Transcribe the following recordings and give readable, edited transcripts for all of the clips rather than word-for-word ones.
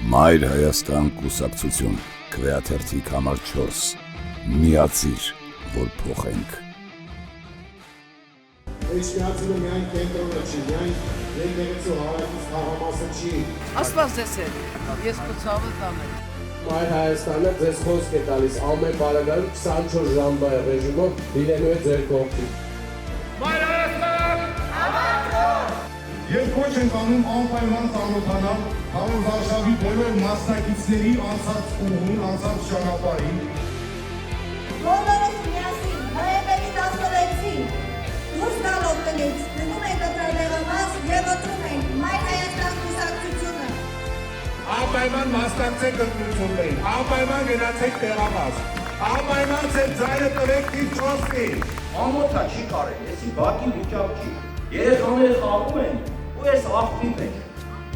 Մայր Հայաստան կուսակցություն, քվեաթերթիկ համար 4, միացիր, որ փոխենք։ Միացումը միայն կենտրոնը չի, միայն եկեղեցու հարակից խաղամասը չի։ Աստված ձեզ հետ, ես կցավը տանեմ։ Մայր Հայաստանը ձեզ խոսք է տալիս, ամեն բարակայում 24 ժամվա ռեժիմով լինելու է ձեր կողքին։ Մայր Հայաստան! Հավաքով! Եվ ոչ ենք անում անպայման ծանոթանալ Հարոն Վարշավի բոլոր մասնակիցների անցած ուղուն, անցած ճանապարհին։ Բոլորս միասին, նոյեմբերի 16-ին, դուրս գալով տնից, գնում ենք ընտրադեղամաս և ընտրում ենք Մայր Հայաստան կուսակցությունը։ Անպայման մասնակցեք ընտրություններին, անպայման գնացեք տեղամաս, անպայման ձեր ձայնը տվեք թիվ 4-ին։ Ամոթա չի կարել, եսի բակի վիճակ չի, երեխաները խաղում են ու ես աղբի մեջ։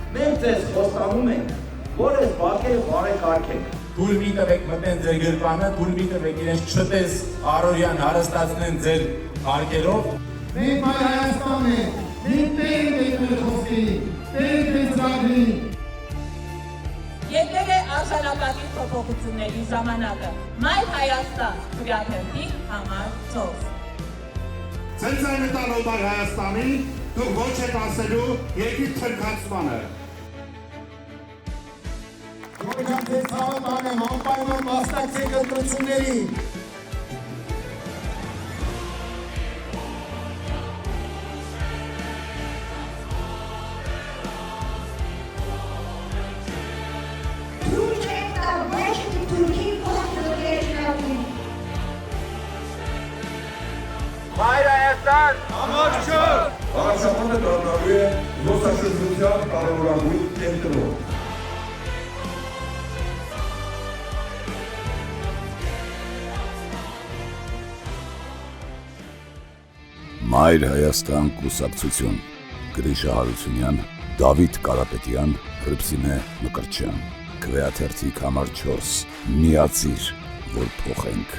Մենք ձեզ խոստանում ենք, որ ես բակերը բարեկարգենք։ Թույլ մի տվեք մտեն ձեր գրպանը, թույլ մի տվեք իրենց չտես առօրյան հարստացնեն ձեր հարկերով։ Մենք Մայր Հայաստանն ենք, մենք տենք ենք մեր խոսքին, տենք ենք ծրագրին։ Եկել է արժանապատիվ փոփոխությունների ժամանակը։ Մայր Հայաստան, քվեաթերթիկ համար 4։ Ձեր ձայնը տալով Մայր Հայաստանին, դուք ոչ եք ասելու երկրի թրքացմանը։ Որքան ձեզ ցավը տանեմ, անպայման մասնակցեք ընտրություններին։ Թույլ չենք տա ոչ մի թուրքի փոխադրել շնորհին։ Մայր Հայաստան! Վարշավանը դառնալու է զբոսաշրջության կարևորագույն կենտրոն։ Մայր Հայաստան կուսակցություն, Գրիշա Հարությունյան, Դավիթ Կարապետյան, Հռիփսիմե Մկրտչյան, քվեաթերթիկ համար 4, միացիր, որ փոխենք։